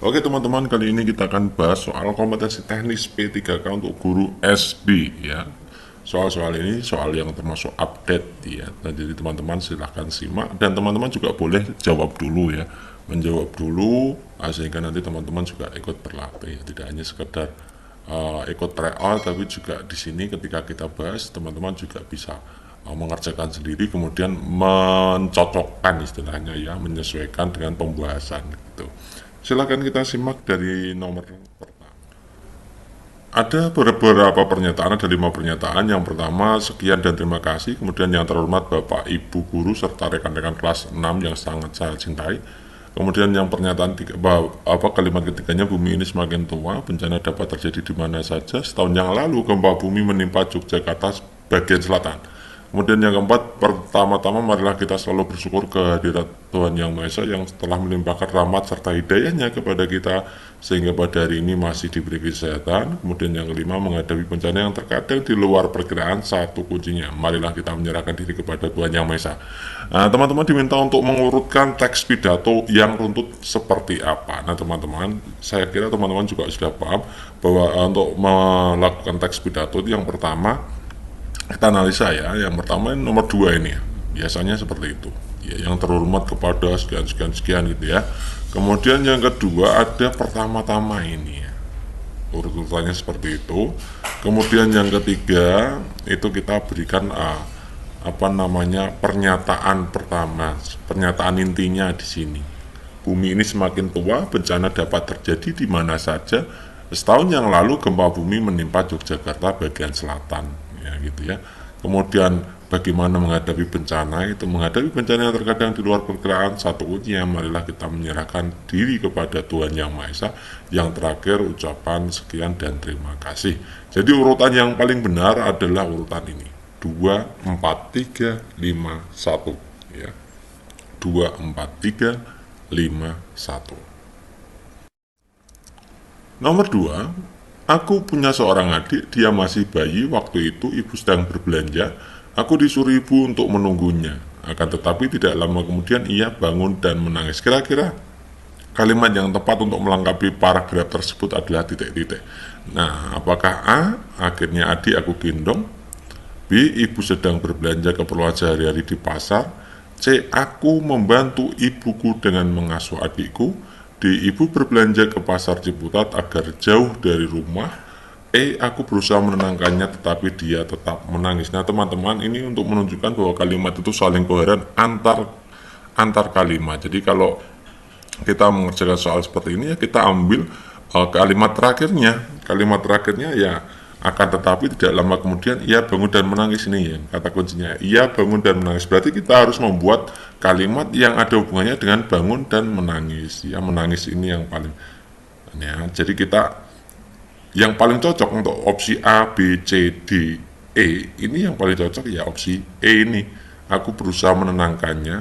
Oke teman-teman, kali ini kita akan bahas soal kompetensi teknis P3K untuk guru SD ya. Soal-soal ini soal yang termasuk update ya. Nah, jadi teman-teman silahkan simak dan teman-teman juga boleh jawab dulu ya. Menjawab dulu sehingga nanti teman-teman juga ikut berlatih ya. Tidak hanya sekedar ikut tryout, tapi juga di sini ketika kita bahas teman-teman juga bisa mengerjakan sendiri, kemudian mencocokkan istilahnya ya, menyesuaikan dengan pembahasan gitu. Silakan kita simak dari nomor pertama. Ada beberapa pernyataan, ada 5 pernyataan. Yang pertama, sekian dan terima kasih. Kemudian yang terhormat Bapak Ibu Guru serta rekan-rekan kelas 6 yang sangat saya cintai. Kemudian yang pernyataan kalimat ketiganya, bumi ini semakin tua, bencana dapat terjadi di mana saja. Setahun yang lalu gempa bumi menimpa Yogyakarta bagian selatan. Kemudian yang keempat, pertama-tama marilah kita selalu bersyukur kehadirat Tuhan Yang Maha Esa yang telah melimpahkan rahmat serta hidayahnya kepada kita sehingga pada hari ini masih diberi kesehatan. Kemudian yang kelima, menghadapi bencana yang terkadang di luar perkiraan, satu kuncinya, marilah kita menyerahkan diri kepada Tuhan Yang Maha Esa. Nah, teman-teman diminta untuk mengurutkan teks pidato yang runtut seperti apa. Nah, teman-teman, saya kira teman-teman juga sudah paham bahwa untuk melakukan teks pidato itu yang pertama, kita analisa ya. Yang pertama nomor 2 ini ya. Biasanya seperti itu ya, yang terhormat kepada sekian gitu ya. Kemudian yang kedua ada pertama-tama ini ya, urutannya seperti itu. Kemudian yang ketiga itu kita berikan pernyataan pertama, pernyataan intinya di sini. Bumi ini semakin tua, bencana dapat terjadi di mana saja. Setahun yang lalu gempa bumi menimpa Yogyakarta bagian selatan ya gitu ya. Kemudian bagaimana menghadapi bencana, itu menghadapi bencana yang terkadang di luar perkiraan, satu kuncinya, marilah kita menyerahkan diri kepada Tuhan Yang Maha Esa. Yang terakhir ucapan sekian dan terima kasih. Jadi urutan yang paling benar adalah urutan ini, 2 4 3 5 1 ya. 2 4 3 5 1. Nomor 2, aku punya seorang adik, dia masih bayi waktu itu ibu sedang berbelanja. Aku disuruh ibu untuk menunggunya. Akan tetapi tidak lama kemudian ia bangun dan menangis. Kira-kira kalimat yang tepat untuk melengkapi paragraf tersebut adalah titik-titik. Nah, apakah A, akhirnya adik aku gendong? B, ibu sedang berbelanja keperluan sehari-hari di pasar? C, aku membantu ibuku dengan mengasuh adikku? D, ibu berbelanja ke pasar Ciputat agar jauh dari rumah? E, aku berusaha menenangkannya tetapi dia tetap menangis. Nah teman-teman, ini untuk menunjukkan bahwa kalimat itu saling koheren antar kalimat. Jadi kalau kita mengerjakan soal seperti ini ya, kita ambil kalimat terakhirnya ya, akan tetapi tidak lama kemudian ia bangun dan menangis. Ini ya kata kuncinya, ia bangun dan menangis. Berarti kita harus membuat kalimat yang ada hubungannya dengan bangun dan menangis ya. Menangis ini yang paling ya, jadi kita yang paling cocok untuk opsi A, B, C, D, E ini yang paling cocok ya opsi E ini. Aku berusaha menenangkannya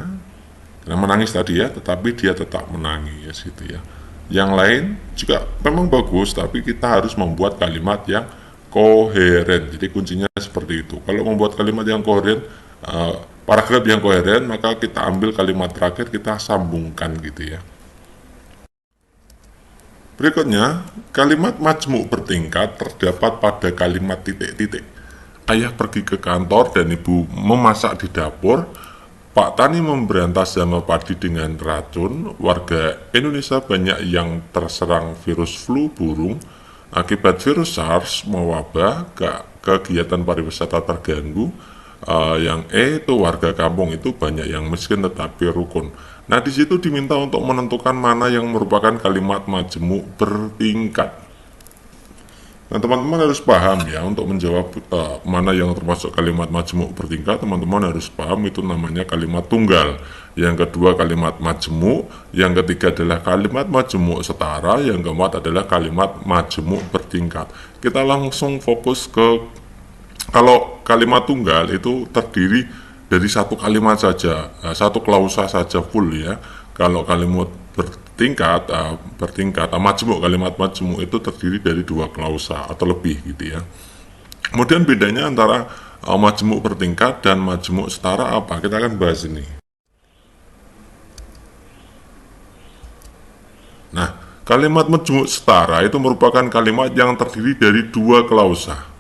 karena menangis tadi ya, tetapi dia tetap menangis gitu ya. Yang lain juga memang bagus, tapi kita harus membuat kalimat yang koheren. Jadi kuncinya seperti itu. Kalau membuat kalimat yang koheren, paragraf yang koheren, maka kita ambil kalimat terakhir, kita sambungkan gitu ya. Berikutnya, kalimat majmuk bertingkat terdapat pada kalimat titik-titik. Ayah pergi ke kantor dan ibu memasak di dapur. Pak Tani memberantas hama padi dengan racun. Warga Indonesia banyak yang terserang virus flu burung. Akibat virus SARS mewabah, kegiatan pariwisata terganggu. Yang E itu warga kampung itu banyak yang miskin tetapi rukun. Nah di situ diminta untuk menentukan mana yang merupakan kalimat majemuk bertingkat. Nah teman-teman harus paham ya, untuk menjawab mana yang termasuk kalimat majemuk bertingkat, teman-teman harus paham itu namanya kalimat tunggal. Yang kedua kalimat majemuk, yang ketiga adalah kalimat majemuk setara, yang keempat adalah kalimat majemuk bertingkat. Kita langsung fokus ke, kalau kalimat tunggal itu terdiri dari satu kalimat saja, satu klausa saja full ya. Kalau kalimat majemuk, kalimat majemuk itu terdiri dari 2 klausa atau lebih gitu ya. Kemudian bedanya antara majemuk bertingkat dan majemuk setara apa? Kita akan bahas ini. Nah, Kalimat majmuk setara itu merupakan kalimat yang terdiri dari dua klausa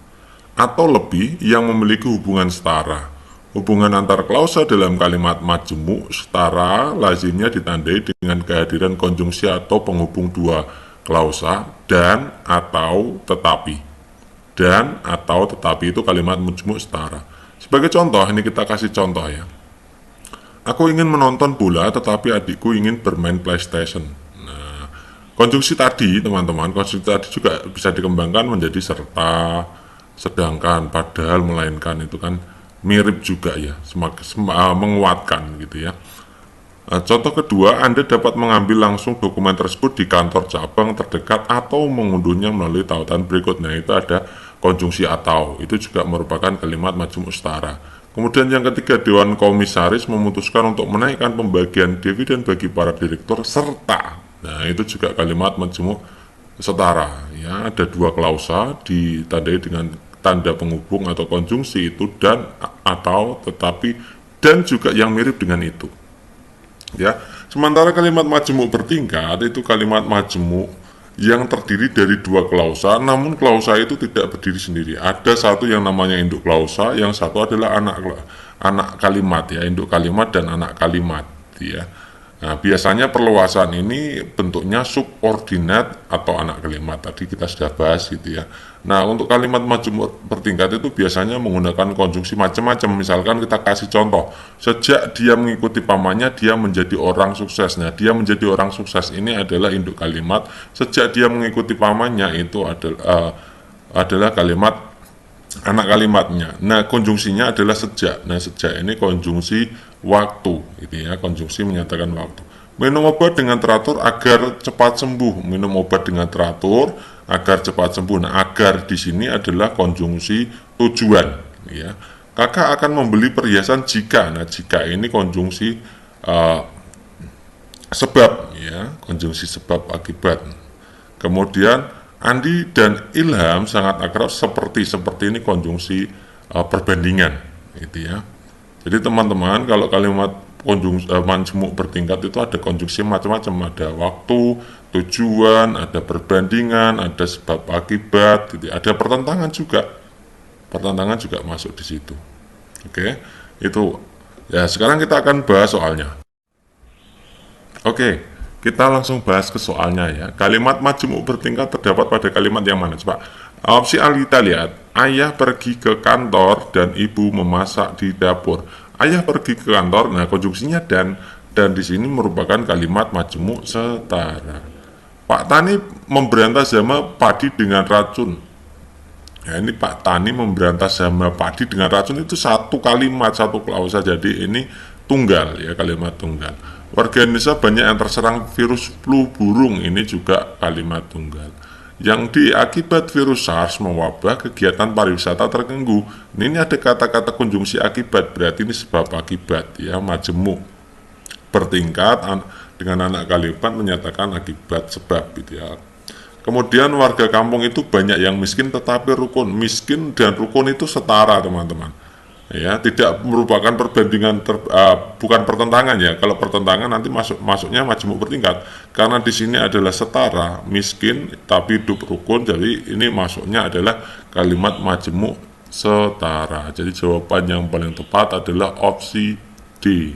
atau lebih yang memiliki hubungan setara. Hubungan antar klausa dalam kalimat majmuk setara lazimnya ditandai dengan kehadiran konjungsi atau penghubung dua klausa dan atau tetapi. Dan atau tetapi itu kalimat majmuk setara. Sebagai contoh, ini kita kasih contoh ya. Aku ingin menonton bola tetapi adikku ingin bermain PlayStation. Nah, konjungsi tadi teman-teman, konjungsi tadi juga bisa dikembangkan menjadi serta, sedangkan, padahal, melainkan, itu kan mirip juga ya, menguatkan gitu ya. Contoh kedua, Anda dapat mengambil langsung dokumen tersebut di kantor cabang terdekat atau mengunduhnya melalui tautan berikut. Nah, itu ada konjungsi atau, itu juga merupakan kalimat majmuk setara. Kemudian yang ketiga, Dewan Komisaris memutuskan untuk menaikkan pembagian dividen bagi para direktur serta. Nah, itu juga kalimat majmuk setara ya, ada dua klausa ditandai dengan tanda penghubung atau konjungsi itu dan atau tetapi dan juga yang mirip dengan itu. Ya, sementara kalimat majmuk bertingkat itu kalimat majmuk yang terdiri dari dua klausa, namun klausa itu tidak berdiri sendiri. Ada satu yang namanya induk klausa, yang satu adalah anak kalimat ya, induk kalimat dan anak kalimat ya. Nah, biasanya perluasan ini bentuknya subordinat atau anak kalimat. Tadi kita sudah bahas gitu ya. Nah, untuk kalimat majmuk bertingkat itu biasanya menggunakan konjungsi macam-macam. Misalkan kita kasih contoh, sejak dia mengikuti pamannya, dia menjadi orang sukses. Nah, dia menjadi orang sukses ini adalah induk kalimat. Sejak dia mengikuti pamannya itu adalah kalimat anak kalimatnya. Nah, konjungsinya adalah sejak. Nah, sejak ini konjungsi waktu, gitu ya. Konjungsi menyatakan waktu. Minum obat dengan teratur agar cepat sembuh. Minum obat dengan teratur agar cepat sembuh. Nah, agar di sini adalah konjungsi tujuan, ya. Kakak akan membeli perhiasan jika. Nah, jika ini konjungsi sebab, ya. Konjungsi sebab akibat. Kemudian Andi dan Ilham sangat akrab seperti ini konjungsi perbandingan gitu ya. Jadi teman-teman, kalau kalimat konjungsi majmuk bertingkat itu ada konjungsi macam-macam, ada waktu, tujuan, ada perbandingan, ada sebab akibat gitu. Ada pertentangan juga. Pertentangan juga masuk di situ. Oke. Itu ya, sekarang kita akan bahas soalnya. Oke. Kita langsung bahas ke soalnya ya. Kalimat majmuk bertingkat terdapat pada kalimat yang mana? Coba opsi A kita lihat. Ayah pergi ke kantor dan ibu memasak di dapur. Ayah pergi ke kantor. Nah, konjungsinya dan di sini merupakan kalimat majmuk setara. Pak Tani memberantas hama padi dengan racun. Ya, ini Pak Tani memberantas hama padi dengan racun itu satu kalimat, satu klausa. Jadi ini tunggal ya, kalimat tunggal. Warga Indonesia banyak yang terserang virus flu burung, ini juga kalimat tunggal. Yang diakibat virus SARS mewabah, kegiatan pariwisata terganggu. Ini ada kata-kata konjungsi akibat, berarti ini sebab akibat ya, majemuk. Bertingkat dengan anak kalimat menyatakan akibat sebab gitu ya. Kemudian warga kampung itu banyak yang miskin tetapi rukun. Miskin dan rukun itu setara teman-teman. Ya, tidak merupakan perbandingan bukan pertentangan ya. Kalau pertentangan nanti masuknya majmuk bertingkat. Karena di sini adalah setara, miskin tapi hidup rukun. Jadi ini masuknya adalah kalimat majmuk setara. Jadi jawaban yang paling tepat adalah opsi D.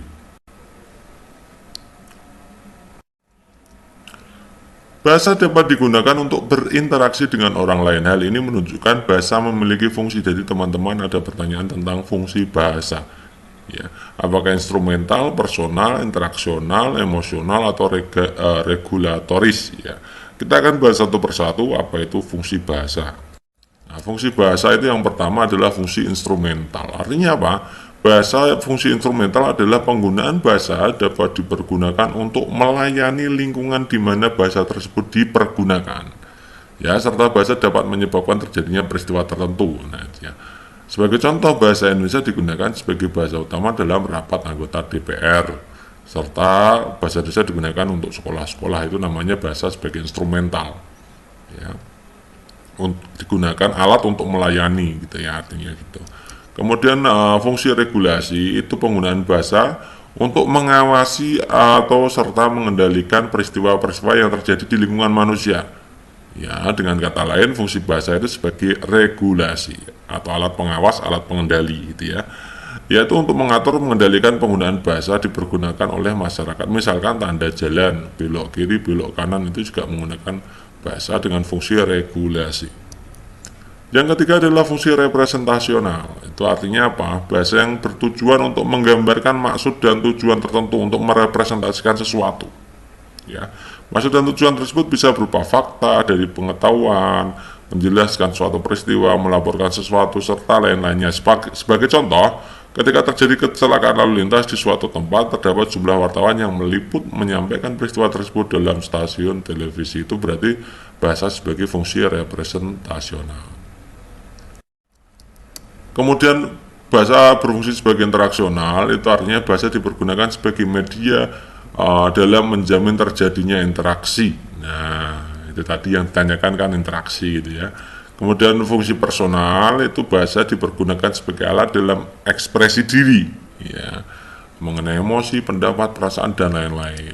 Bahasa dapat digunakan untuk berinteraksi dengan orang lain. Hal ini menunjukkan bahasa memiliki fungsi. Jadi teman-teman ada pertanyaan tentang fungsi bahasa. Ya, apakah instrumental, personal, interaksional, emosional, atau regulatoris? Ya, kita akan bahas satu persatu apa itu fungsi bahasa. Nah, fungsi bahasa itu yang pertama adalah fungsi instrumental. Artinya apa? Bahasa fungsi instrumental adalah penggunaan bahasa dapat dipergunakan untuk melayani lingkungan di mana bahasa tersebut dipergunakan. Ya, serta bahasa dapat menyebabkan terjadinya peristiwa tertentu. Nah, ya. Sebagai contoh, bahasa Indonesia digunakan sebagai bahasa utama dalam rapat anggota DPR. Serta bahasa Indonesia digunakan untuk sekolah-sekolah, itu namanya bahasa sebagai instrumental. Ya. Digunakan alat untuk melayani gitu ya, artinya gitu. Kemudian fungsi regulasi itu penggunaan bahasa untuk mengawasi atau serta mengendalikan peristiwa-peristiwa yang terjadi di lingkungan manusia. Ya, dengan kata lain, fungsi bahasa itu sebagai regulasi atau alat pengawas, alat pengendali gitu ya. Yaitu untuk mengatur mengendalikan penggunaan bahasa dipergunakan oleh masyarakat. Misalkan tanda jalan, belok kiri, belok kanan itu juga menggunakan bahasa dengan fungsi regulasi. Yang ketiga adalah fungsi representasional. Itu artinya apa? Bahasa yang bertujuan untuk menggambarkan maksud dan tujuan tertentu untuk merepresentasikan sesuatu. Ya, maksud dan tujuan tersebut bisa berupa fakta dari pengetahuan, menjelaskan suatu peristiwa, melaporkan sesuatu, serta lain-lainnya. Sebagai contoh, ketika terjadi kecelakaan lalu lintas di suatu tempat, terdapat jumlah wartawan yang meliput menyampaikan peristiwa tersebut dalam stasiun televisi. Itu berarti bahasa sebagai fungsi representasional. Kemudian bahasa berfungsi sebagai interaksional, itu artinya bahasa dipergunakan sebagai media dalam menjamin terjadinya interaksi. Nah, itu tadi yang ditanyakan kan interaksi gitu ya. Kemudian fungsi personal, itu bahasa dipergunakan sebagai alat dalam ekspresi diri ya, mengenai emosi, pendapat, perasaan dan lain-lain.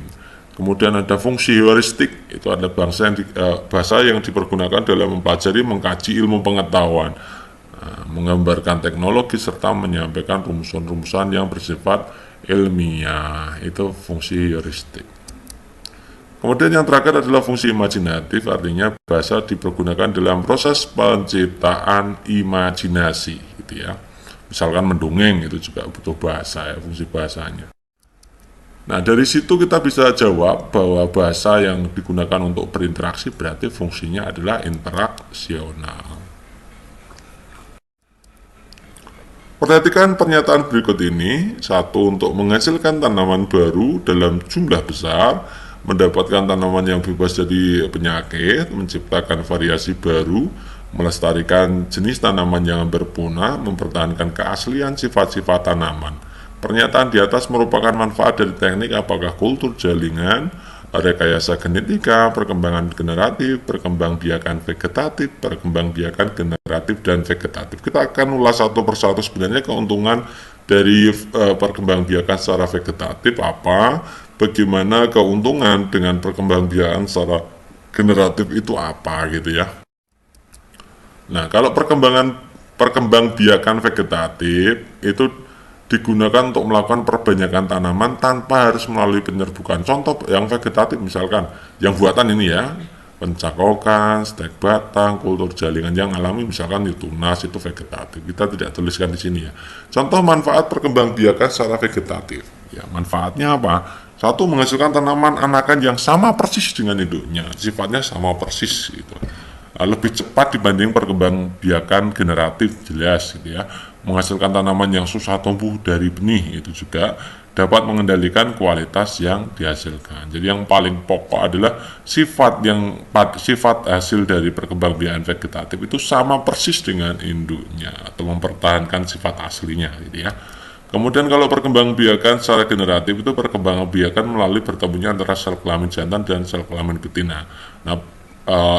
Kemudian ada fungsi heuristik, itu ada bahasa yang dipergunakan dalam mempelajari, mengkaji ilmu pengetahuan, menggambarkan teknologi serta menyampaikan rumusan-rumusan yang bersifat ilmiah. Itu fungsi heuristik. Kemudian yang terakhir adalah fungsi imajinatif, artinya bahasa dipergunakan dalam proses penciptaan imajinasi gitu ya. Misalkan mendongeng itu juga butuh bahasa ya, fungsi bahasanya. Nah, dari situ kita bisa jawab bahwa bahasa yang digunakan untuk berinteraksi berarti fungsinya adalah interaksional. Perhatikan pernyataan berikut ini. Satu, untuk menghasilkan tanaman baru dalam jumlah besar, mendapatkan tanaman yang bebas dari penyakit, menciptakan variasi baru, melestarikan jenis tanaman yang berpunah, mempertahankan keaslian sifat-sifat tanaman. Pernyataan di atas merupakan manfaat dari teknik apakah kultur jaringan, rekayasa genetika, perkembangan generatif, perkembangbiakan vegetatif, perkembangbiakan generatif dan vegetatif. Kita akan ulas satu persatu sebenarnya keuntungan dari perkembangbiakan secara vegetatif apa, bagaimana keuntungan dengan perkembangbiakan secara generatif itu apa gitu ya. Nah, kalau perkembangbiakan vegetatif itu digunakan untuk melakukan perbanyakan tanaman tanpa harus melalui penyerbukan. Contoh yang vegetatif misalkan, yang buatan ini ya, pencakokan, stek batang, kultur jaringan yang alami misalkan tunas itu vegetatif. Kita tidak tuliskan di sini ya. Contoh manfaat perkembangbiakan secara vegetatif. Ya, manfaatnya apa? Satu, menghasilkan tanaman anakan yang sama persis dengan induknya, sifatnya sama persis gitu. Lebih cepat dibanding perkembangbiakan generatif, jelas gitu ya. Menghasilkan tanaman yang susah tumbuh dari benih, itu juga dapat mengendalikan kualitas yang dihasilkan. Jadi yang paling pokok adalah sifat hasil dari perkembangbiakan vegetatif itu sama persis dengan induknya atau mempertahankan sifat aslinya gitu ya. Kemudian kalau perkembangbiakan secara generatif itu perkembangbiakan melalui bertemunya antara sel kelamin jantan dan sel kelamin betina. Nah,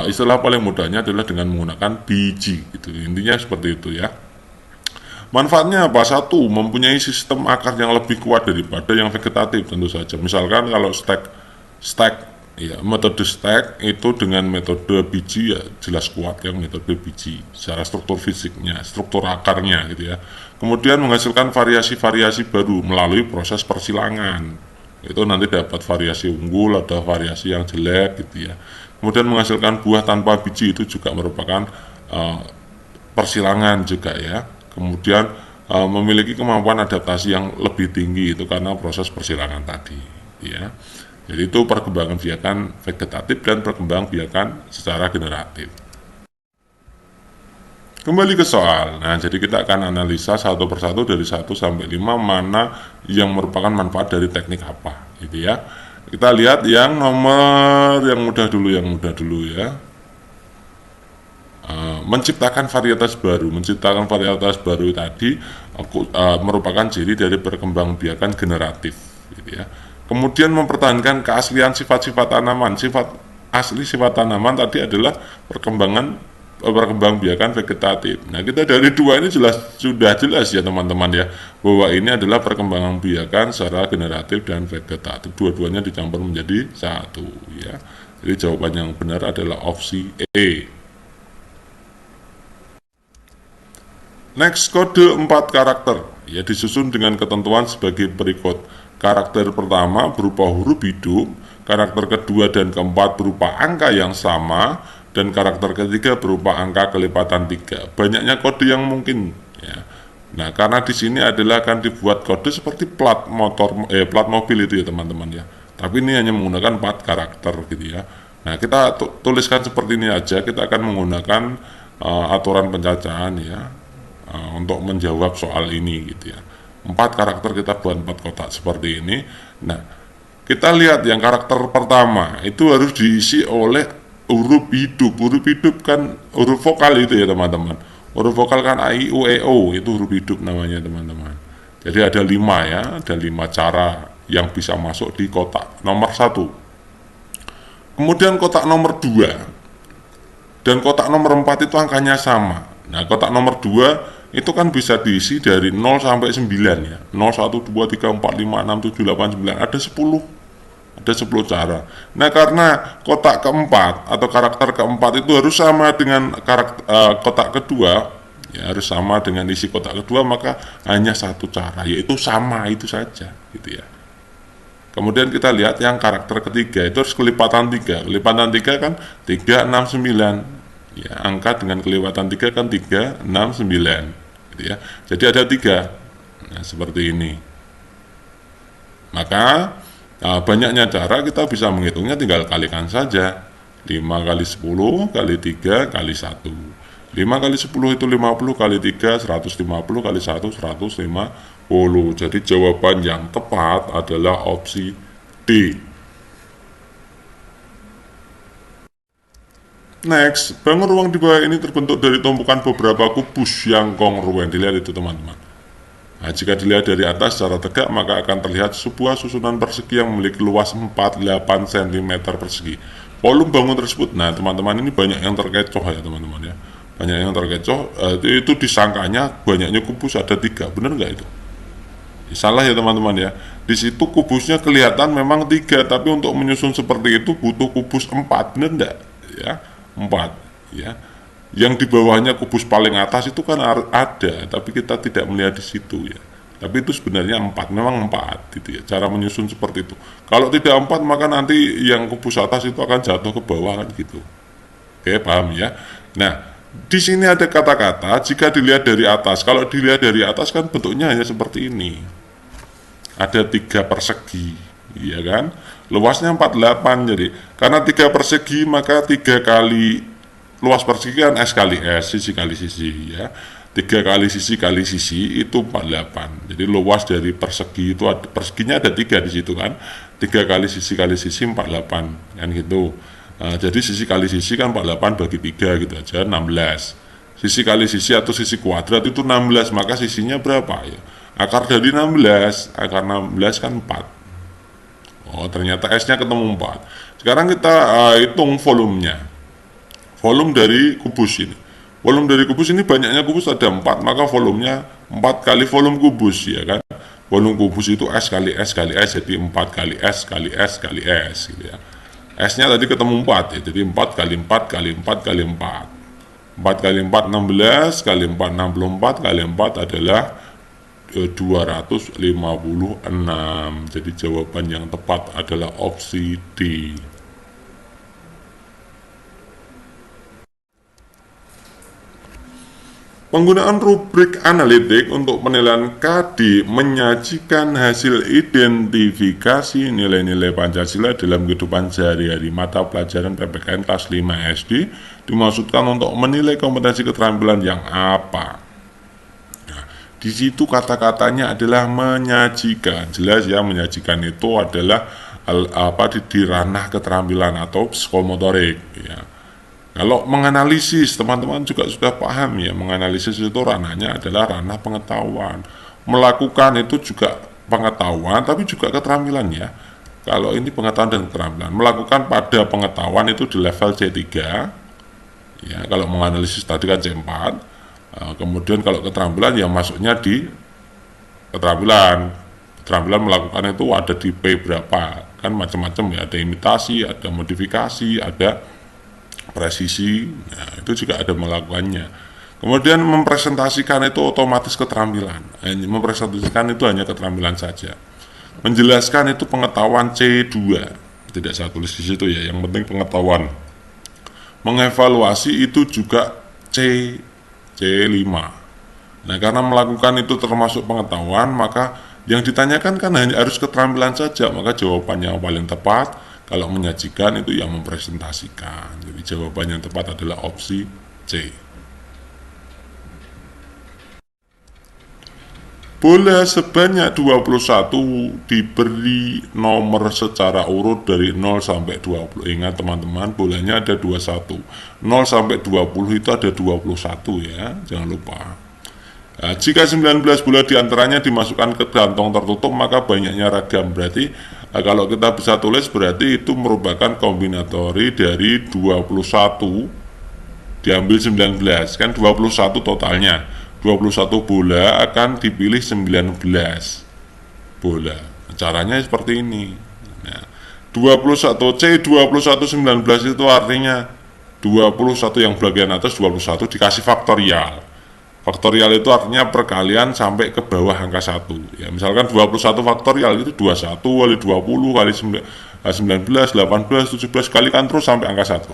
istilah paling mudahnya adalah dengan menggunakan biji gitu. Intinya seperti itu ya. Manfaatnya apa? Satu, mempunyai sistem akar yang lebih kuat daripada yang vegetatif tentu saja. Misalkan kalau stek ya, metode stek itu dengan metode biji ya jelas kuat yang metode biji secara struktur fisiknya, struktur akarnya gitu ya. Kemudian menghasilkan variasi-variasi baru melalui proses persilangan. Itu nanti dapat variasi unggul, ada variasi yang jelek gitu ya. Kemudian menghasilkan buah tanpa biji itu juga merupakan persilangan juga ya. Kemudian memiliki kemampuan adaptasi yang lebih tinggi itu karena proses persilangan tadi ya. Jadi itu perkembangbiakan vegetatif dan perkembangbiakan secara generatif. Kembali ke soal. Nah, jadi kita akan analisa satu persatu dari 1 sampai 5 mana yang merupakan manfaat dari teknik apa gitu ya. Kita lihat yang mudah dulu ya. Menciptakan varietas baru tadi merupakan ciri dari perkembangbiakan generatif gitu ya. Kemudian mempertahankan keaslian sifat-sifat tanaman. Sifat asli sifat tanaman tadi adalah perkembangan perkembangbiakan vegetatif. Nah, kita dari dua ini sudah jelas ya teman-teman ya, bahwa ini adalah perkembangbiakan secara generatif dan vegetatif. Dua-duanya dicampur menjadi satu ya. Jadi jawaban yang benar adalah opsi E. Next, kode 4 karakter ya disusun dengan ketentuan sebagai berikut. Karakter pertama berupa huruf hidup, karakter kedua dan keempat berupa angka yang sama, dan karakter ketiga berupa angka kelipatan 3. Banyaknya kode yang mungkin ya. Nah, karena di sini adalah akan dibuat kode seperti plat plat mobil itu ya teman-teman ya. Tapi ini hanya menggunakan 4 karakter gitu ya. Nah, kita tuliskan seperti ini aja. Kita akan menggunakan aturan pencacahan ya, untuk menjawab soal ini gitu ya. 4 karakter kita buat 4 kotak seperti ini. Nah, kita lihat yang karakter pertama itu harus diisi oleh huruf hidup. Huruf hidup kan huruf vokal itu ya teman-teman. Huruf vokal kan A, I, U, E, O, itu huruf hidup namanya teman-teman. Jadi ada 5 ya, ada 5 cara yang bisa masuk di kotak nomor 1. Kemudian kotak nomor 2 dan kotak nomor 4 itu angkanya sama. Nah, kotak nomor 2 itu kan bisa diisi dari 0 sampai 9 ya. 0, 1, 2, 3, 4, 5, 6, 7, 8, 9. Ada 10. Ada 10 cara. Nah, karena kotak keempat atau karakter keempat itu harus sama dengan kotak kedua, ya harus sama dengan isi kotak kedua, maka hanya satu cara, yaitu sama itu saja gitu ya. Kemudian kita lihat yang karakter ketiga itu harus kelipatan 3. Kelipatan 3 kan 3, 6, 9. Ya, angka dengan kelipatan 3 kan 3, 6, 9 gitu ya. Jadi ada 3. Nah, seperti ini. Maka banyaknya cara kita bisa menghitungnya, tinggal kalikan saja. 5 kali 10 kali 3 kali 1. 5 kali 10 itu 50 kali 3 150 kali 1 150. Jadi jawaban yang tepat adalah opsi D. Next, bangun ruang di bawah ini terbentuk dari tumpukan beberapa kubus yang kongruen. Dilihat itu teman-teman. Nah, jika dilihat dari atas secara tegak, maka akan terlihat sebuah susunan persegi yang memiliki luas 48 cm persegi. Volume bangun tersebut, nah teman-teman ini banyak yang terkecoh ya teman-teman ya. Banyak yang terkecoh, itu disangkanya banyaknya kubus ada 3, benar nggak itu? Salah ya teman-teman ya. Di situ kubusnya kelihatan memang 3, tapi untuk menyusun seperti itu butuh kubus 4, benar nggak? Ya, 4 ya. Yang di bawahnya kubus paling atas itu kan ada, tapi kita tidak melihat di situ ya. Tapi itu sebenarnya 4, memang 4 gitu ya. Cara menyusun seperti itu. Kalau tidak 4 maka nanti yang kubus atas itu akan jatuh ke bawah kan gitu. Oke, paham ya. Nah, di sini ada kata-kata jika dilihat dari atas. Kalau dilihat dari atas kan bentuknya hanya seperti ini. Ada 3 persegi, ya kan? Luasnya 48, jadi karena 3 persegi maka 3 kali luas persegi kan S kali S, sisi kali sisi ya. 3 kali sisi itu 48. Jadi luas dari persegi itu perseginya ada 3 di situ kan. 3 kali sisi 48 kan gitu. Jadi sisi kali sisi kan 48 bagi 3 gitu aja, 16. Sisi kali sisi atau sisi kuadrat itu 16, maka sisinya berapa ya? Akar dari 16, akar 16 kan 4. Oh, ternyata S-nya ketemu 4. Sekarang kita hitung volumenya. Volume dari kubus ini. Volume dari kubus ini banyaknya kubus ada 4, maka volumenya 4 kali volume kubus ya kan. Volume kubus itu S kali S kali S, jadi 4 kali S kali S kali S gitu ya. S-nya tadi ketemu 4 ya, jadi 4 kali 4 kali 4 kali 4. 4 kali 4 16 kali 4 64 kali 4 adalah 256. Jadi jawaban yang tepat adalah opsi D. Penggunaan rubrik analitik untuk penilaian KD menyajikan hasil identifikasi nilai-nilai Pancasila dalam kehidupan sehari-hari. Mata pelajaran PPKN kelas 5 SD dimaksudkan untuk menilai kompetensi keterampilan yang apa. Nah, di situ kata-katanya adalah menyajikan. Jelas ya, menyajikan itu adalah di ranah keterampilan atau psikomotorik ya. Kalau menganalisis, teman-teman juga sudah paham ya, menganalisis itu ranahnya adalah ranah pengetahuan. Melakukan itu juga pengetahuan, tapi juga keterampilan ya. Kalau ini pengetahuan dan keterampilan. Melakukan pada pengetahuan itu di level C3, Ya, kalau menganalisis tadi kan C4. Kemudian kalau keterampilan ya masuknya di keterampilan melakukan itu ada di P berapa, kan macam-macam ya, ada imitasi, ada modifikasi, ada presisi. Nah, itu juga ada melakukannya. Kemudian mempresentasikan itu otomatis keterampilan. Mempresentasikan itu hanya keterampilan saja. Menjelaskan itu pengetahuan C2. Tidak saya tulis di situ ya, yang penting pengetahuan. Mengevaluasi itu juga C5. Nah, karena melakukan itu termasuk pengetahuan, maka yang ditanyakan kan hanya harus keterampilan saja, maka jawabannya yang paling tepat kalau menyajikan itu yang mempresentasikan. Jadi jawaban yang tepat adalah opsi C. Bola sebanyak 21 diberi nomor secara urut dari 0 sampai 20. Ingat teman-teman, bolanya ada 21. 0 sampai 20 itu ada 21 ya, jangan lupa. Nah, jika 19 bola diantaranya dimasukkan ke kantong tertutup, maka banyaknya ragam. Berarti kalau kita bisa tulis, berarti itu merupakan kombinatori dari 21 diambil 19. Kan 21 totalnya. 21 bola akan dipilih 19 bola. Caranya seperti ini. Nah, 21 C 21 19 itu artinya 21 yang bagian atas 21 dikasih faktorial. Faktorial itu artinya perkalian sampai ke bawah angka 1. Ya, misalkan 21 faktorial itu 21 kali 20 kali 19, 18, 17 kali kan terus sampai angka 1.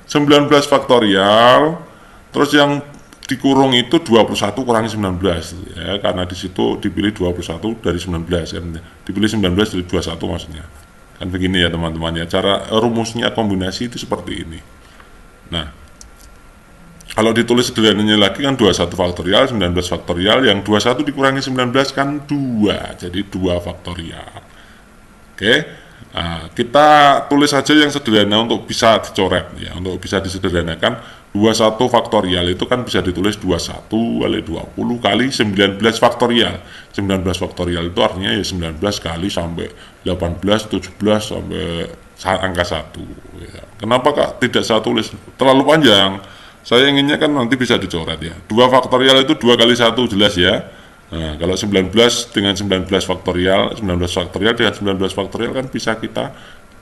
19 faktorial, terus yang dikurung itu 21 kurangi 19 ya, karena di situ dipilih 21 dari 19 kan, dipilih 19 dari 21 maksudnya. Kan begini ya teman-teman ya, cara rumusnya kombinasi itu seperti ini. Nah, kalau ditulis sederhananya lagi kan 21 faktorial, 19 faktorial, yang 21 dikurangi 19 kan 2, jadi 2 faktorial. Oke. Nah, kita tulis saja yang sederhana untuk bisa dicoret ya, untuk bisa disederhanakan. 21 faktorial itu kan bisa ditulis 21 kali 20 kali 19 faktorial. 19 faktorial itu artinya ya 19 kali sampai 18, 17 sampai angka 1 ya. Kenapa Kak tidak saya tulis? Terlalu panjang. Saya inginnya kan nanti bisa dicoret ya. 2 faktorial itu 2 kali 1 jelas ya. Nah, kalau 19 dengan 19 faktorial, 19 faktorial dengan 19 faktorial kan bisa kita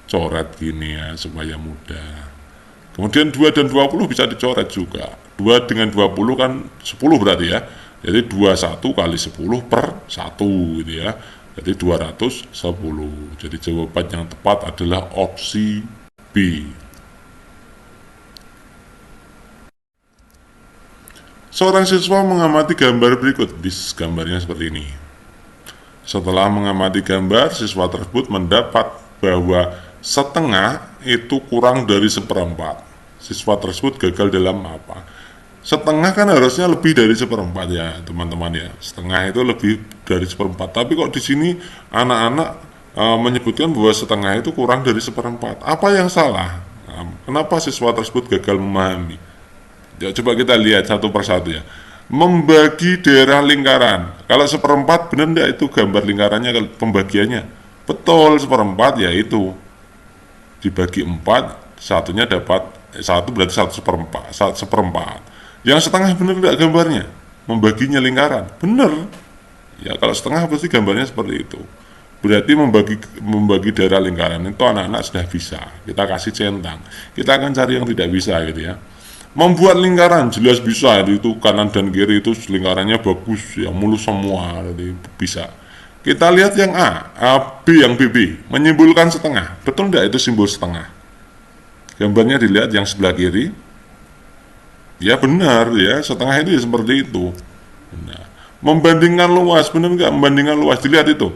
coret gini ya supaya mudah. Kemudian 2 dan 20 bisa dicoret juga. 2 dengan 20 kan 10 berarti ya. Jadi 21 kali 10 per 1 gitu ya. Jadi 210. Jadi jawaban yang tepat adalah opsi B. Seorang siswa mengamati gambar berikut. Bis gambarnya seperti ini. Setelah mengamati gambar, siswa tersebut mendapat bahwa setengah itu kurang dari seperempat. Siswa tersebut gagal dalam apa? Setengah kan harusnya lebih dari seperempat ya teman-teman ya. Setengah itu lebih dari seperempat. Tapi kok di sini anak-anak menyebutkan bahwa setengah itu kurang dari seperempat. Apa yang salah? Kenapa siswa tersebut gagal memahami? Ya, coba kita lihat satu persatu ya. Membagi daerah lingkaran. Kalau seperempat benar enggak itu gambar lingkarannya pembagiannya? Betul, seperempat ya itu. Dibagi 4, satunya dapat 1 berarti 1/4. Yang setengah benar enggak gambarnya? Membaginya lingkaran. Benar. Ya kalau setengah pasti gambarnya seperti itu. Berarti membagi daerah lingkaran itu anak-anak sudah bisa. Kita kasih centang. Kita akan cari yang tidak bisa gitu ya. Membuat lingkaran jelas bisa, itu kanan dan kiri itu lingkarannya bagus ya, mulus semua, jadi bisa. Kita lihat yang B yang BB menyimpulkan setengah. Betul tidak itu simbol setengah? Gambarnya dilihat yang sebelah kiri. Ya benar ya, setengah itu ya seperti itu. Nah, membandingkan luas, benar nggak membandingkan luas? Dilihat itu.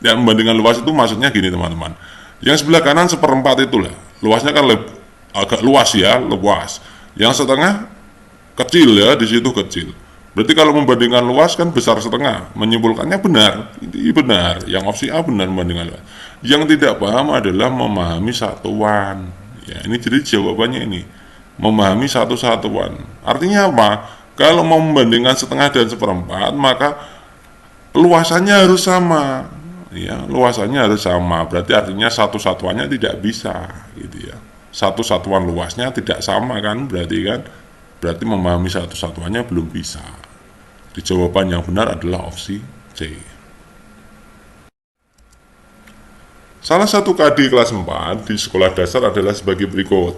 Ya membandingkan luas itu maksudnya gini teman-teman. Yang sebelah kanan seperempat itulah. Luasnya kan agak luas ya, luas. Yang setengah kecil ya, di situ kecil. Berarti kalau membandingkan luas kan besar setengah. Menyimpulkannya benar, ini benar. Yang opsi A benar membandingkan luas. Yang tidak paham adalah memahami satuan. Ya, ini jadi jawabannya ini. Memahami satu satuan. Artinya apa? Kalau mau membandingkan setengah dan seperempat, maka luasannya harus sama. Ya, luasannya harus sama. Berarti artinya satu satuannya tidak bisa, gitu ya. satu satuan luasnya tidak sama kan, berarti memahami satu satuannya belum bisa. Di jawaban yang benar adalah opsi C. Salah satu KD kelas 4 di sekolah dasar adalah sebagai berikut.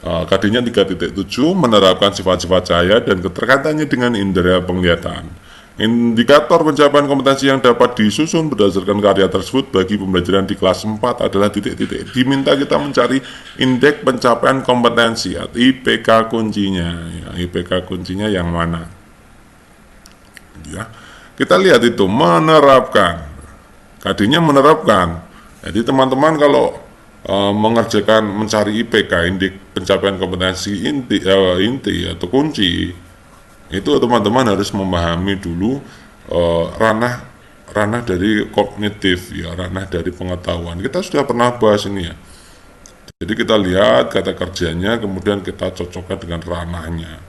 KD-nya 3.7 menerapkan sifat-sifat cahaya dan keterkaitannya dengan indera penglihatan. Indikator pencapaian kompetensi yang dapat disusun berdasarkan karya tersebut bagi pembelajaran di kelas 4 adalah titik-titik. Diminta kita mencari indeks pencapaian kompetensi atau IPK kuncinya. IPK kuncinya yang mana? Ya, kita lihat itu menerapkan. KD-nya menerapkan. Jadi teman-teman kalau mengerjakan mencari IPK, indeks pencapaian kompetensi inti atau kunci, itu teman-teman harus memahami dulu ranah dari kognitif, ya, ranah dari pengetahuan. Kita sudah pernah bahas ini ya. Jadi kita lihat kata kerjanya, kemudian kita cocokkan dengan ranahnya.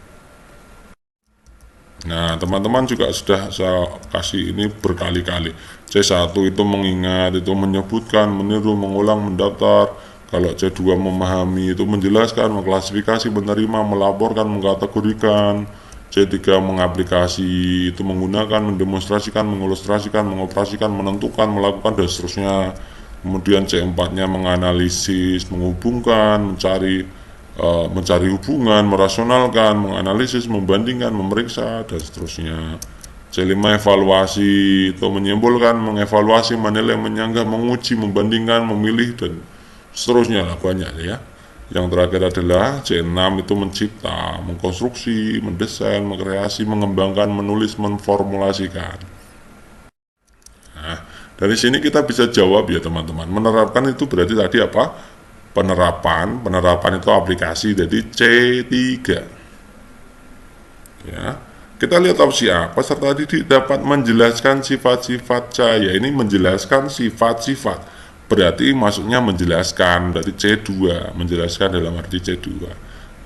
Nah, teman-teman juga sudah saya kasih ini berkali-kali. C1 itu mengingat, itu menyebutkan, meniru, mengulang, mendaftar. Kalau C2 memahami, itu menjelaskan, mengklasifikasi, menerima, melaporkan, mengkategorikan. C3 mengaplikasi, itu menggunakan, mendemonstrasikan, mengilustrasikan, mengoperasikan, menentukan, melakukan, dan seterusnya. Kemudian C4-nya menganalisis, menghubungkan, mencari hubungan, merasionalkan, menganalisis, membandingkan, memeriksa, dan seterusnya. C5 evaluasi, itu menyimpulkan, mengevaluasi, menilai, menyanggah, menguji, membandingkan, memilih, dan seterusnya lah, banyak ya. Yang terakhir adalah C6 itu mencipta, mengkonstruksi, mendesain, mengkreasi, mengembangkan, menulis, menformulasikan. Nah, dari sini kita bisa jawab ya teman-teman. Menerapkan itu berarti tadi apa? Penerapan itu aplikasi, jadi C3. Ya. Kita lihat opsi A. Peserta didik dapat menjelaskan sifat-sifat cahaya. Ini menjelaskan sifat-sifat. Berarti maksudnya menjelaskan, berarti C2, menjelaskan dalam arti C2.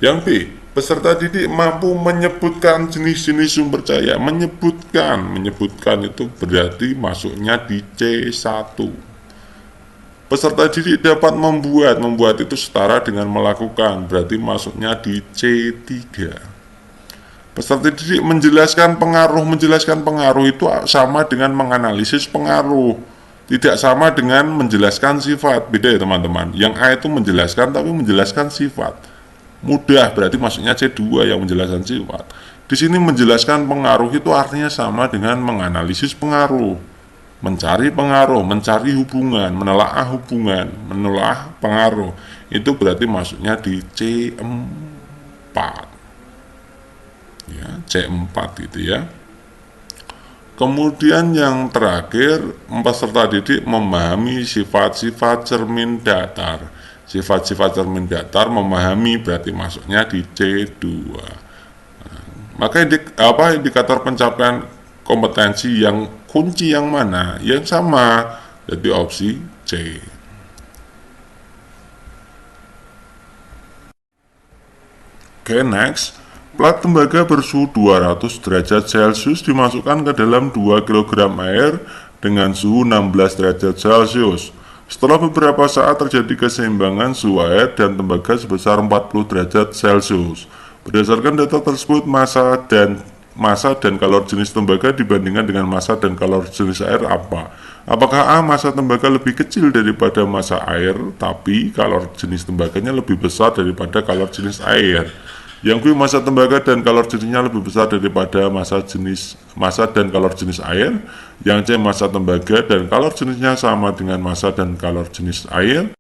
Yang B, peserta didik mampu menyebutkan jenis-jenis sumber cahaya. Menyebutkan itu berarti masuknya di C1. Peserta didik dapat membuat itu setara dengan melakukan, berarti masuknya di C3. Peserta didik menjelaskan pengaruh itu sama dengan menganalisis pengaruh, tidak sama dengan menjelaskan sifat. Beda ya teman-teman. Yang A itu menjelaskan tapi menjelaskan sifat. Mudah, berarti maksudnya C2 yang menjelaskan sifat. Di sini menjelaskan pengaruh itu artinya sama dengan menganalisis pengaruh, mencari pengaruh, mencari hubungan, menelaah pengaruh. Itu berarti masuknya di C4. Ya, C4 gitu ya. Kemudian yang terakhir, peserta didik memahami sifat-sifat cermin datar. Sifat-sifat cermin datar memahami berarti masuknya di C2. Maka indikator pencapaian kompetensi yang kunci yang mana? Yang sama, jadi opsi C. Oke, next. Plat tembaga bersuhu 200 derajat Celcius dimasukkan ke dalam 2 kg air dengan suhu 16 derajat Celcius. Setelah beberapa saat terjadi keseimbangan suhu air dan tembaga sebesar 40 derajat Celcius. Berdasarkan data tersebut, massa dan kalori jenis tembaga dibandingkan dengan massa dan kalori jenis air apa? Apakah A, massa tembaga lebih kecil daripada massa air, tapi kalori jenis tembaganya lebih besar daripada kalori jenis air? Yang B, massa tembaga dan kalori jenisnya lebih besar daripada massa dan kalori jenis air. Yang C, massa tembaga dan kalori jenisnya sama dengan massa dan kalori jenis air.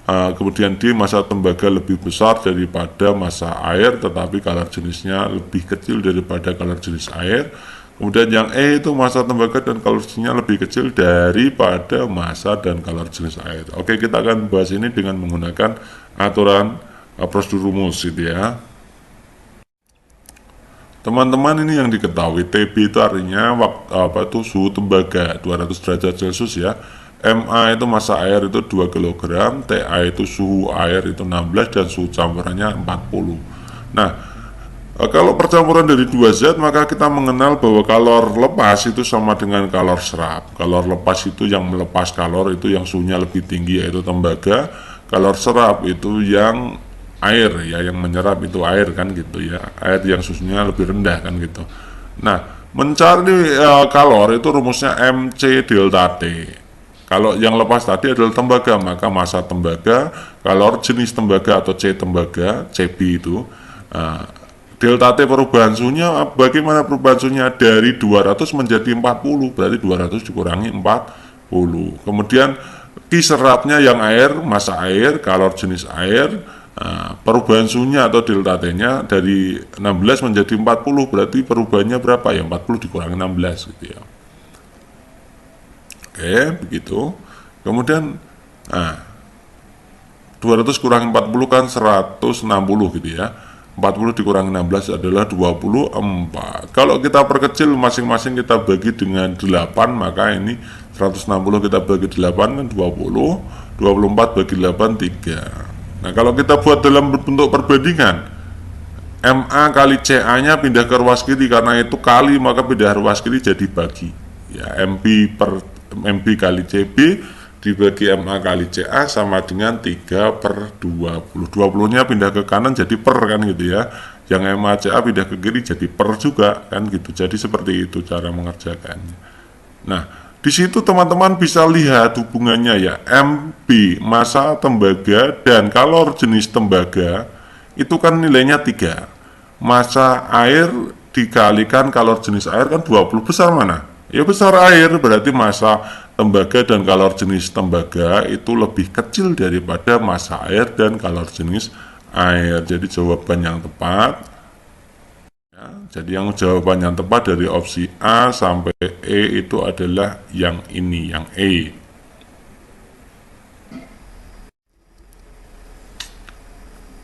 Kemudian D, massa tembaga lebih besar daripada massa air tetapi kalori jenisnya lebih kecil daripada kalori jenis air. Kemudian yang E itu massa tembaga dan kalori jenisnya lebih kecil daripada massa dan kalori jenis air. Oke, kita akan bahas ini dengan menggunakan aturan prosedur rumus gitu ya. Teman-teman, ini yang diketahui, TB itu artinya suhu tembaga 200 derajat Celcius ya. MA itu massa air itu 2 kg, TA itu suhu air itu 16 dan suhu campurannya 40. Nah, kalau percampuran dari dua zat, maka kita mengenal bahwa kalor lepas itu sama dengan kalor serap. Kalor lepas itu yang melepas kalor itu yang suhunya lebih tinggi yaitu tembaga. Galor serap itu yang air ya, yang menyerap itu air kan gitu ya, air yang susunya lebih rendah kan gitu. Nah, mencari kalor itu rumusnya MC delta T. Kalau yang lepas tadi adalah tembaga, maka massa tembaga, kalor jenis tembaga atau C tembaga, CB itu. Delta T perubahan suhunya, bagaimana perubahan suhunya? Dari 200 menjadi 40, berarti 200 dikurangi 40. Kemudian Q serapnya yang air, massa air, kalor jenis air, perubahan suhunya atau delta T-nya dari 16 menjadi 40, berarti perubahannya berapa ya? 40 dikurangi 16 gitu ya. Oke, begitu. Kemudian 200 kurangi 40 kan 160 gitu ya. 40 dikurangi 16 adalah 24. Kalau kita perkecil masing-masing kita bagi dengan 8, maka ini 160 kita bagi 8 kan 20, 24 bagi 8 3. Nah, kalau kita buat dalam bentuk perbandingan, MA kali CA-nya pindah ke ruas kiri, karena itu kali maka pindah ruas kiri jadi bagi. Ya, MB kali CB dibagi MA kali CA sama dengan 3/20. 20-nya pindah ke kanan jadi per kan gitu ya. Yang MA CA pindah ke kiri jadi per juga kan gitu. Jadi seperti itu cara mengerjakannya. Nah, di situ teman-teman bisa lihat hubungannya ya. MB massa tembaga dan kalor jenis tembaga itu kan nilainya 3. Massa air dikalikan kalor jenis air kan 20, besar mana? Ya besar air, berarti massa tembaga dan kalor jenis tembaga itu lebih kecil daripada massa air dan kalor jenis air. Jadi jawaban yang tepat ya, jadi yang jawaban yang tepat dari opsi A sampai E itu adalah yang ini, yang E.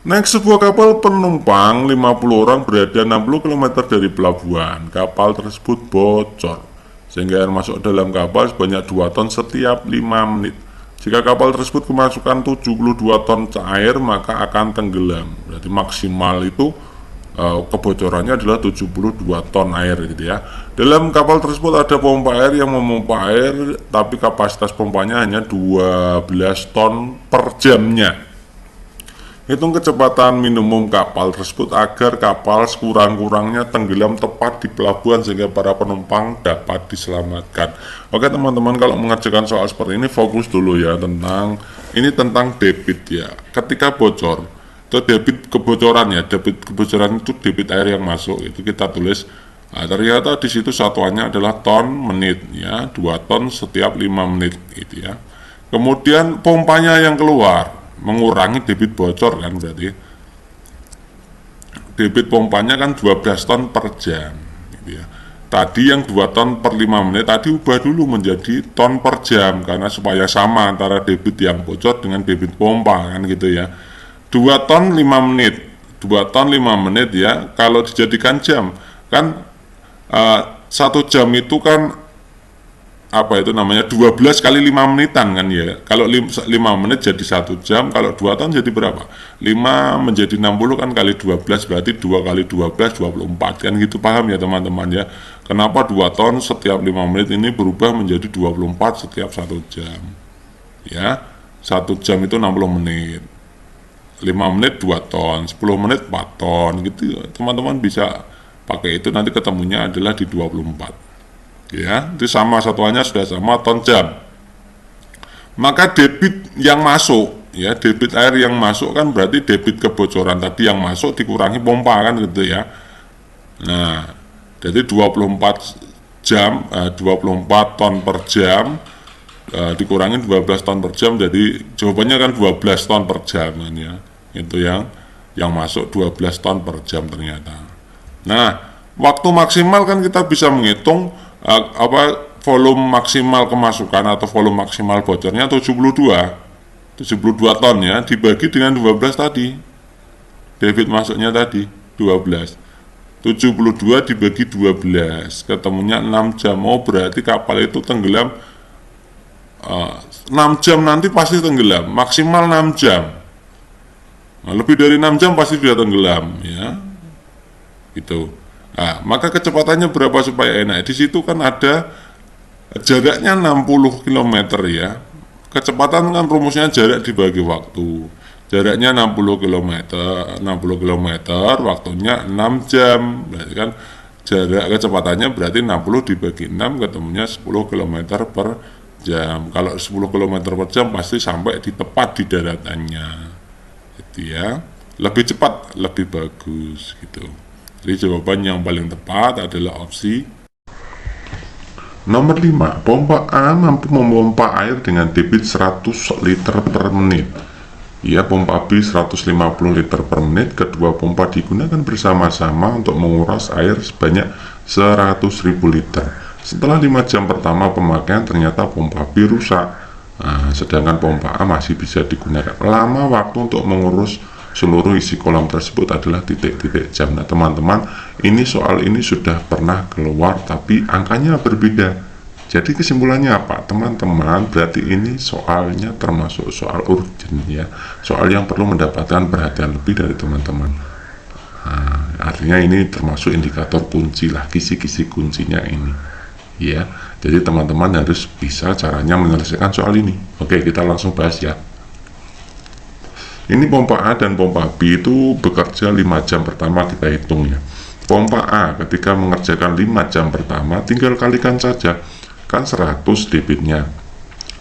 Naik sebuah kapal penumpang 50 orang berada 60 km dari pelabuhan. Kapal tersebut bocor sehingga air masuk dalam kapal sebanyak 2 ton setiap 5 menit. Jika kapal tersebut kemasukan 72 ton air, maka akan tenggelam. Berarti maksimal itu kebocorannya adalah 72 ton air gitu ya. Dalam kapal tersebut ada pompa air yang memompa air, tapi kapasitas pompanya hanya 12 ton per jamnya. Hitung kecepatan minimum kapal tersebut agar kapal sekurang-kurangnya tenggelam tepat di pelabuhan sehingga para penumpang dapat diselamatkan. Oke teman-teman, kalau mengerjakan soal seperti ini fokus dulu ya tentang debit ya. Ketika bocor, itu debit kebocoran ya. Debit kebocoran itu debit air yang masuk, itu kita tulis. Nah, ternyata di situ satuannya adalah ton menit ya, 2 ton setiap 5 menit gitu ya. Kemudian pompanya yang keluar mengurangi debit bocor kan, berarti debit pompanya kan 12 ton per jam gitu ya. Tadi yang 2 ton per 5 menit tadi ubah dulu menjadi ton per jam, karena supaya sama antara debit yang bocor dengan debit pompa kan gitu ya. 2 ton 5 menit 2 ton 5 menit ya, kalau dijadikan jam kan 1 jam itu kan apa itu namanya 12 kali 5 menitan kan ya. Kalau 5 menit jadi 1 jam, kalau 2 ton jadi berapa? 5 menjadi 60 kan kali 12, berarti 2 kali 12 24 kan gitu, paham ya teman-teman ya. Kenapa 2 ton setiap 5 menit ini berubah menjadi 24 setiap 1 jam ya. 1 jam itu 60 menit, 5 menit 2 ton, 10 menit 4 ton gitu. Teman-teman bisa pakai itu, nanti ketemunya adalah di 24 ya. Itu sama, satuannya sudah sama, ton jam. Maka debit yang masuk ya, debit air yang masuk kan berarti debit kebocoran tadi yang masuk dikurangi pompa kan gitu ya. Nah, jadi 24 jam 24 ton per jam dikurangi 12 ton per jam, jadi jawabannya kan 12 ton per jam kan ya. Itu yang masuk 12 ton per jam ternyata. Nah, waktu maksimal kan kita bisa menghitung volume maksimal kemasukan atau volume maksimal bocornya 72 ton ya, dibagi dengan 12 tadi, debit masuknya tadi 12, 72 dibagi 12 ketemunya 6 jam. Oh, berarti kapal itu tenggelam 6 jam, nanti pasti tenggelam maksimal 6 jam. Nah, lebih dari 6 jam pasti sudah tenggelam ya gitu. Nah, maka kecepatannya berapa supaya enak? Di situ kan ada jaraknya 60 km ya. Kecepatan kan rumusnya jarak dibagi waktu. Jaraknya 60 km, waktunya 6 jam. Berarti kan jarak kecepatannya berarti 60 dibagi 6 ketemunya 10 km per jam. Kalau 10 km per jam pasti sampai di tepat di daratannya. Gitu ya. Lebih cepat, lebih bagus gitu. Jadi jawaban yang paling tepat adalah opsi nomor 5. Pompa A mampu memompa air dengan debit 100 liter per menit. Ya, pompa B 150 liter per menit. Kedua pompa digunakan bersama-sama untuk menguras air sebanyak 100.000 liter. Setelah 5 jam pertama pemakaian, ternyata pompa B rusak. Nah, sedangkan pompa A masih bisa digunakan. Lama waktu untuk mengurus seluruh isi kolam tersebut adalah titik-titik jam. Nah teman-teman, ini soal ini sudah pernah keluar tapi angkanya berbeda. Jadi kesimpulannya apa teman-teman? Berarti ini soalnya termasuk soal urgent ya, soal yang perlu mendapatkan perhatian lebih dari teman-teman. Nah, artinya ini termasuk indikator kunci lah, kisi-kisi kuncinya ini ya. Jadi teman-teman harus bisa caranya menyelesaikan soal ini. Oke, kita langsung bahas ya. Ini pompa A dan pompa B itu bekerja 5 jam pertama, kita hitung ya. Pompa A ketika mengerjakan 5 jam pertama, tinggal kalikan saja, kan 100 debitnya.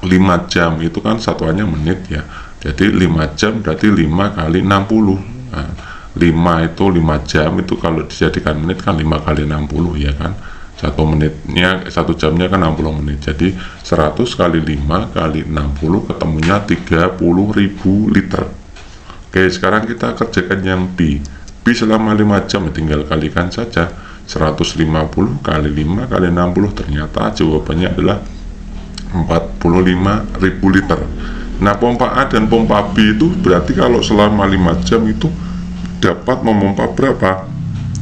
5 jam itu kan satuannya menit ya. Jadi 5 jam berarti 5 kali 60. Nah, 5 itu 5 jam itu kalau dijadikan menit kan 5 kali 60 ya kan. 1 jamnya kan 60 menit. Jadi 100 kali 5 kali 60 ketemunya 30.000 liter. Oke, sekarang kita kerjakan yang B. B selama 5 jam, tinggal kalikan saja. 150 kali 5 kali 60, ternyata jawabannya adalah 45.000 liter. Nah, pompa A dan pompa B itu berarti kalau selama 5 jam itu dapat memompa berapa?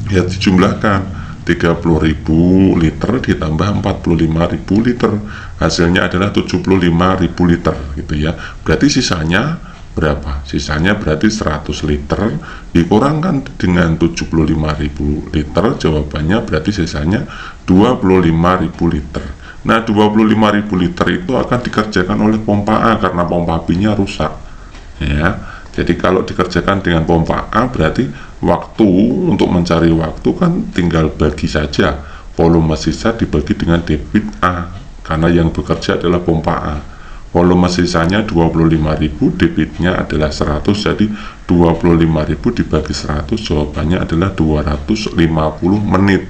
Ya, dijumlahkan 30.000 liter ditambah 45.000 liter. Hasilnya adalah 75.000 liter gitu ya. Berarti sisanya berapa? Sisanya berarti 100 liter dikurangkan dengan 75.000 liter, jawabannya berarti sisanya 25.000 liter. Nah, 25.000 liter itu akan dikerjakan oleh pompa A karena pompa B nya rusak ya. Jadi kalau dikerjakan dengan pompa A berarti waktu, untuk mencari waktu kan tinggal bagi saja volume sisa dibagi dengan debit A, karena yang bekerja adalah pompa A. Volume sisanya 25.000, debitnya adalah 100, jadi 25.000 dibagi 100, jawabannya adalah 250 menit.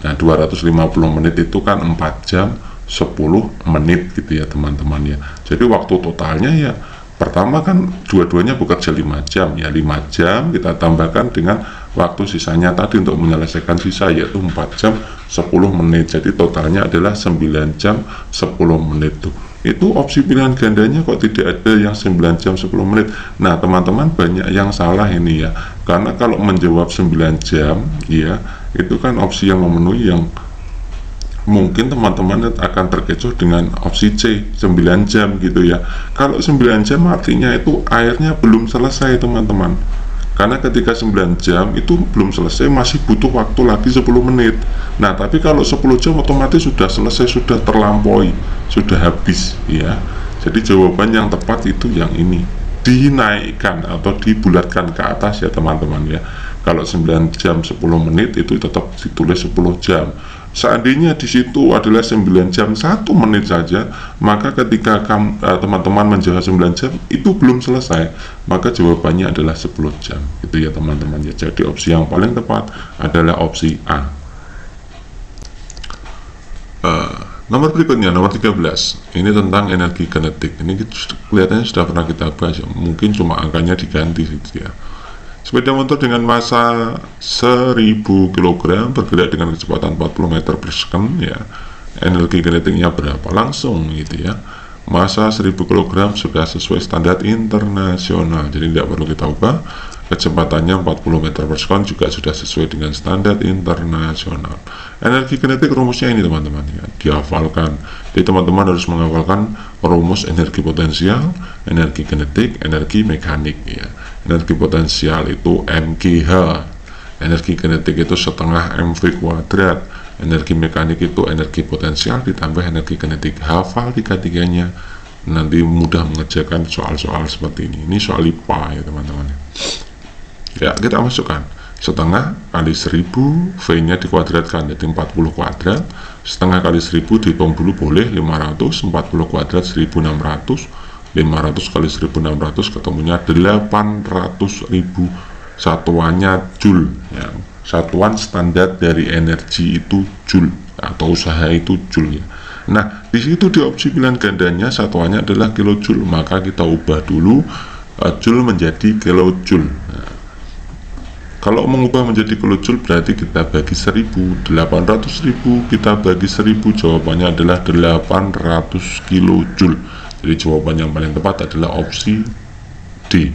Nah, 250 menit itu kan 4 jam 10 menit gitu ya teman-teman ya. Jadi waktu totalnya ya, pertama kan dua-duanya bekerja 5 jam ya, 5 jam kita tambahkan dengan waktu sisanya tadi untuk menyelesaikan sisa, yaitu 4 jam 10 menit. Jadi totalnya adalah 9 jam 10 menit tuh. Itu opsi pilihan gandanya kok tidak ada yang 9 jam 10 menit. Nah teman-teman, banyak yang salah ini ya, karena kalau menjawab 9 jam ya, itu kan opsi yang memenuhi, yang mungkin teman-teman akan terkecoh dengan opsi C 9 jam gitu ya. Kalau 9 jam artinya itu airnya belum selesai teman-teman, karena ketika 9 jam itu belum selesai, masih butuh waktu lagi 10 menit. Nah tapi kalau 10 jam otomatis sudah selesai, sudah terlampaui, sudah habis ya. Jadi jawaban yang tepat itu yang ini, dinaikkan atau dibulatkan ke atas ya teman-teman ya. Kalau 9 jam 10 menit itu tetap ditulis 10 jam. Seandainya di situ adalah 9 jam 1 menit saja, maka ketika teman-teman menjawab 9 jam itu belum selesai, maka jawabannya adalah 10 jam gitu ya teman-teman ya. Jadi opsi yang paling tepat adalah opsi A. Nomor berikutnya, nomor 13, ini tentang energi kinetik. Ini kelihatannya sudah pernah kita bahas ya, mungkin cuma angkanya diganti gitu ya. Sepeda motor dengan massa 1000 kg bergerak dengan kecepatan 40 meter per second ya. Energi kinetiknya berapa? Langsung gitu ya. Massa 1000 kg sudah sesuai standar internasional, jadi tidak perlu kita ubah. Kecepatannya 40 meter per second juga sudah sesuai dengan standar internasional. Energi kinetik rumusnya ini teman-teman ya, dihafalkan. Jadi teman-teman harus menghafalkan rumus energi potensial, energi kinetik, energi mekanik ya. Energi potensial itu mgh, energi kinetik itu setengah mv kuadrat, energi mekanik itu energi potensial ditambah energi kinetik. Hafal tiga-tiganya, nanti mudah mengerjakan soal-soal seperti ini. Ini soal IPA ya teman-teman. Ya, kita masukkan setengah kali 1000, V-nya dikuadratkan jadi 40 kuadrat. Setengah kali 1000 dihitung dulu boleh 500, 40 kuadrat 1600, 500 kali 1600 ketemunya 800.000. Satuannya Joule ya. Satuan standar dari energi itu Joule atau usaha itu Joule ya. Nah, di situ di opsi pilihan gandanya satuannya adalah kilojoule, maka kita ubah dulu Joule menjadi kilojoule. Nah, kalau mengubah menjadi kilojoule berarti kita bagi 1000, 800.000 kita bagi 1000, jawabannya adalah 800 kilojoule. Jadi jawaban yang paling tepat adalah opsi D,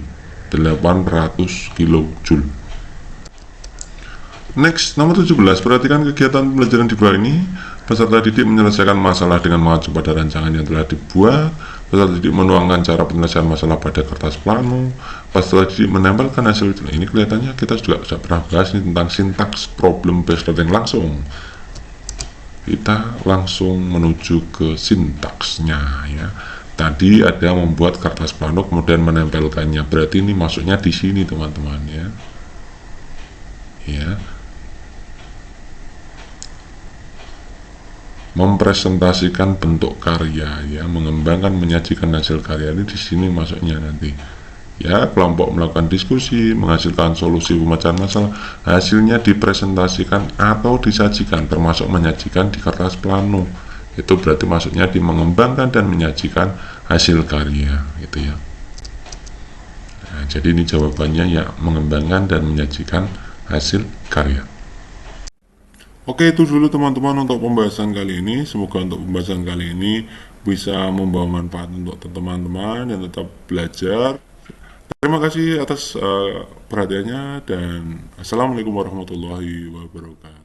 800 kilojoule. Next, nomor 17, perhatikan kegiatan pembelajaran di bawah ini. Peserta didik menyelesaikan masalah dengan mengacu pada rancangan yang telah dibuat. Peserta didik menuangkan cara penyelesaian masalah pada kertas plano. Peserta didik menempelkan hasil. Nah, ini kelihatannya kita juga sudah pernah bahas ini tentang sintaks problem based learning. Langsung kita langsung menuju ke sintaksnya ya. Tadi ada membuat kertas plano kemudian menempelkannya. Berarti ini masuknya di sini teman-teman ya. Ya. Mempresentasikan bentuk karya ya, mengembangkan menyajikan hasil karya ini di sini masuknya nanti ya. Kelompok melakukan diskusi menghasilkan solusi pemecahan masalah, hasilnya dipresentasikan atau disajikan termasuk menyajikan di kertas plano, itu berarti masuknya di mengembangkan dan menyajikan hasil karya gitu ya. Nah, jadi ini jawabannya ya, mengembangkan dan menyajikan hasil karya. Oke, itu dulu teman-teman untuk pembahasan kali ini. Semoga untuk pembahasan kali ini bisa membawa manfaat untuk teman-teman dan tetap belajar. Terima kasih atas perhatiannya dan assalamualaikum warahmatullahi wabarakatuh.